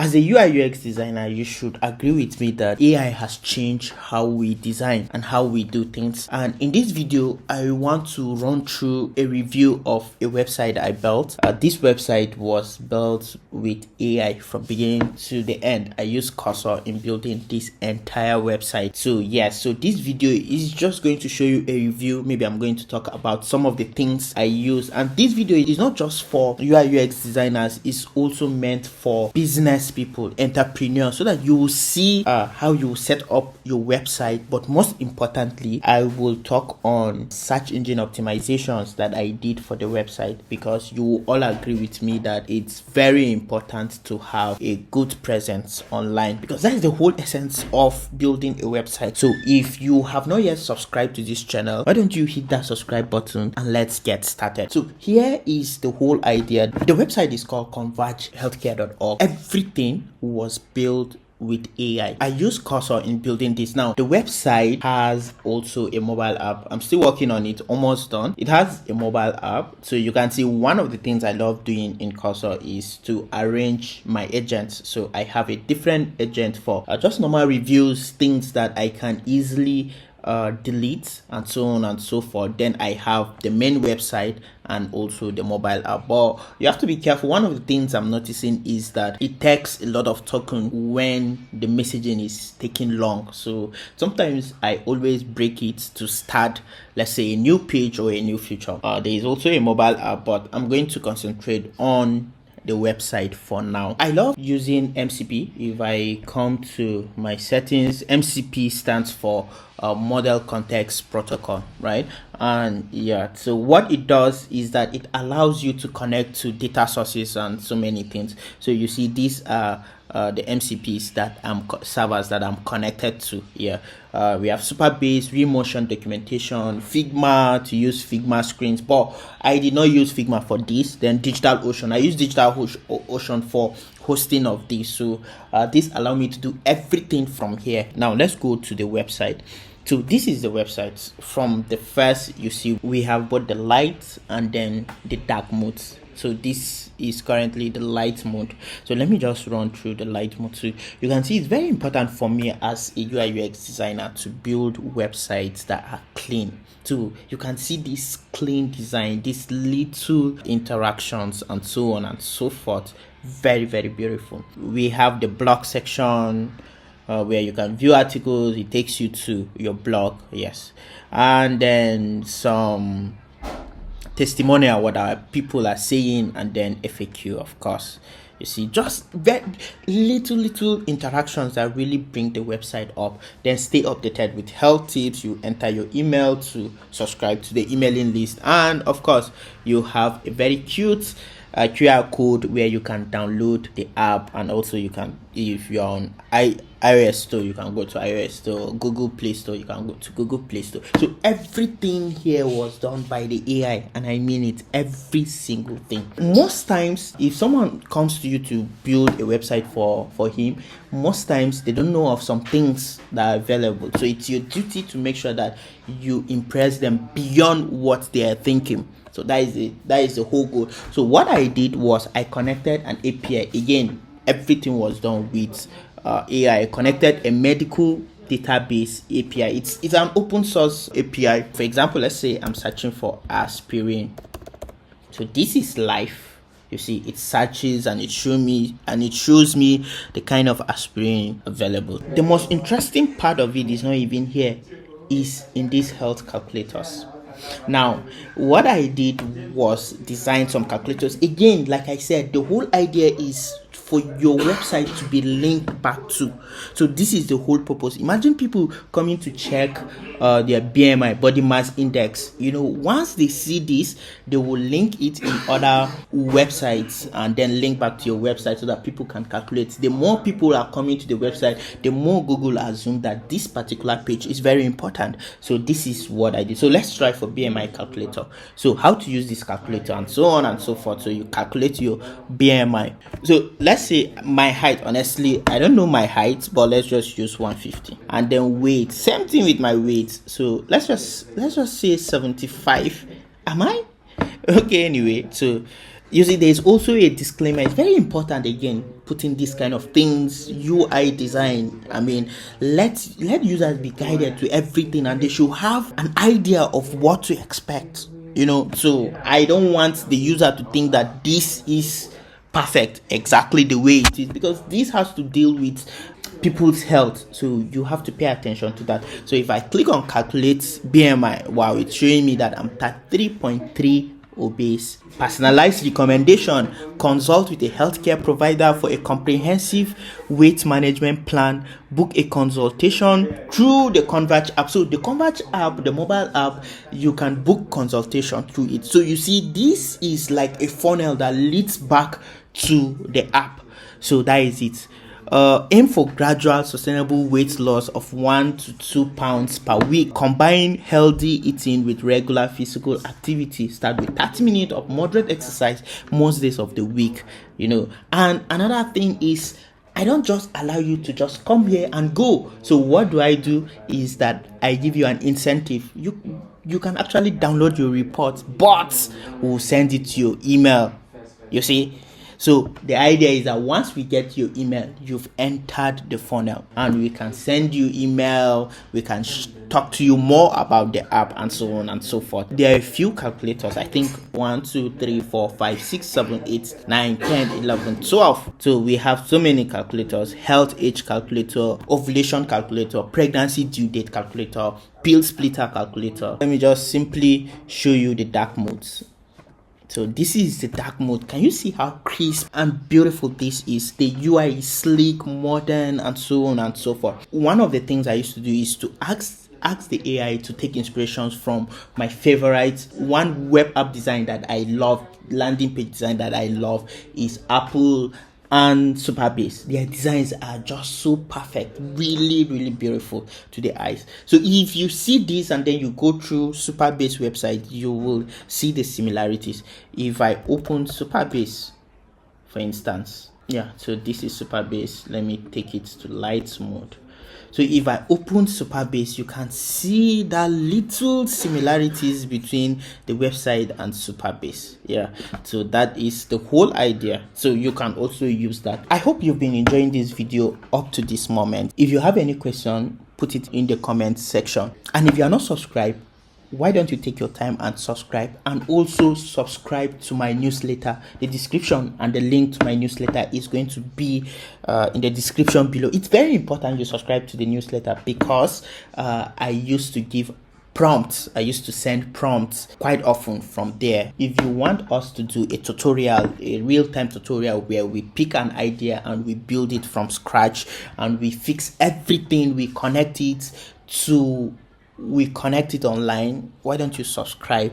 As a UI UX designer, you should agree with me that AI has changed how we design and how we do things. And in this video, I want to run through a review of a website I built. This website was built with AI from beginning to the end. I used Cursor in building this entire website. So this video is just going to show you a review. Maybe I'm going to talk about some of the things I use. And this video is not just for UI UX designers, it's also meant for business people, entrepreneurs, so that you will see how you set up your website. But most importantly, I will talk on search engine optimizations that I did for the website, because you will all agree with me that it's very important to have a good presence online, because that is the whole essence of building a website. So if you have not yet subscribed to this channel, why don't you hit that subscribe button and let's get started. So here is the whole idea. The website is called convergehealthcare.org. Everything was built with AI. I use Cursor in building this. Now, the website has also a mobile app. I'm still working on it, almost done. It has a mobile app. So you can see one of the things I love doing in Cursor is to arrange my agents. So I have a different agent for just normal reviews, things that I can easily delete and so on and so forth. Then I have the main website and also the mobile app. But you have to be careful. One of the things I'm noticing is that it takes a lot of token when the messaging is taking long. So sometimes I always break it to start, let's say, a new page or a new feature. There is also a mobile app, but I'm going to concentrate on the website for now. I love using MCP. If I come to my settings, MCP stands for Model Context Protocol, right? And so what it does is that it allows you to connect to data sources and so many things. So you see these are the MCPs that servers that I'm connected to here. We have Supabase, Remotion documentation, Figma to use Figma screens, but I did not use Figma for this. Then DigitalOcean, I use DigitalOcean for hosting of this. So this allow me to do everything from here. Now let's go to the website. So this is the website. From the first, you see we have both the light and then the dark modes. So this is currently the light mode. So let me just run through the light mode. So you can see it's very important for me as a UI UX designer to build websites that are clean. So you can see this clean design, these little interactions and so on and so forth. Very, very beautiful. We have the blog section where you can view articles. It takes you to your blog, yes, and then some testimonial, what our people are saying, and then FAQ, of course. You see, just very little interactions that really bring the website up. Then stay updated with health tips. You enter your email to subscribe to the emailing list, and of course you have a very cute QR code where you can download the app, and also you can, if you're on iOS store, you can go to iOS store. Google Play Store, you can go to Google Play Store. So everything here was done by the AI, and I mean it, every single thing. Most times, if someone comes to you to build a website for him, most times they don't know of some things that are available. So it's your duty to make sure that you impress them beyond what they are thinking. So that is the whole goal. So what I did was I connected an API. Again, everything was done with AI. I connected a medical database API. It's an open source API. For example, let's say I'm searching for aspirin. So this is live. You see, it searches and it shows me the kind of aspirin available. The most interesting part of it is not even here, is in these health calculators. Now, what I did was design some calculators. Again, like I said, the whole idea is for your website to be linked back to. So this is the whole purpose. Imagine people coming to check their BMI, body mass index. You know, once they see this, they will link it in other websites and then link back to your website so that people can calculate. The more people are coming to the website, the more Google assume that this particular page is very important. So this is what I did. So let's try for BMI calculator. So how to use this calculator and so on and so forth. So you calculate your BMI. So let's say my height, honestly, I don't know my height, but let's just use 150. And then weight, same thing with my weight. So let's just say 75. Am I? Okay, anyway, so You see, there's also a disclaimer. It's very important, again, putting these kind of things, UI design. I mean, let users be guided to everything, and they should have an idea of what to expect. So I don't want the user to think that this is perfect exactly the way it is, because this has to deal with people's health, so you have to pay attention to that. So if I click on calculate BMI, wow, it's showing me that I'm 33.3 obese. Personalized recommendation: consult with a healthcare provider for a comprehensive weight management plan. Book a consultation through the Converge app. So the Converge app, the mobile app, you can book consultation through it. So you see, this is like a funnel that leads back to the app. So that is it. Aim for gradual sustainable weight loss of 1 to 2 pounds per week. Combine healthy eating with regular physical activity. Start with 30 minutes of moderate exercise most days of the week. And another thing is, I don't just allow you to just come here and go. So what do I do is that I give you an incentive. You can actually download your report, but we'll send it to your email. You see? So the idea is that once we get your email, you've entered the funnel, and we can send you email, we can talk to you more about the app, and so on and so forth. There are a few calculators, I think 1, 2, 3, 4, 5, 6, 7, 8, 9, 10, 11, 12. So we have so many calculators: health age calculator, ovulation calculator, pregnancy due date calculator, pill splitter calculator. Let me just simply show you the dark modes. So this is the dark mode. Can you see how crisp and beautiful this is? The UI is sleek, modern, and so on and so forth. One of the things I used to do is to ask the AI to take inspirations from my favorite. One web app design that I love, landing page design that I love, is Apple and Supabase. Their designs are just so perfect, really, really beautiful to the eyes. So if you see this and then you go through Supabase website, you will see the similarities. If I open Supabase, for instance, so this is Supabase. Let me take it to light mode. So if I open Supabase, you can see the little similarities between the website and Supabase. So that is the whole idea. So you can also use that. I hope you've been enjoying this video up to this moment. If you have any question, put it in the comment section. And if you are not subscribed, why don't you take your time and subscribe, and also subscribe to my newsletter? The description and the link to my newsletter is going to be in the description below. It's very important you subscribe to the newsletter, because I used to give prompts. I used to send prompts quite often from there. If you want us to do a tutorial, a real-time tutorial where we pick an idea and we build it from scratch, and we fix everything, we connect it online, why don't you subscribe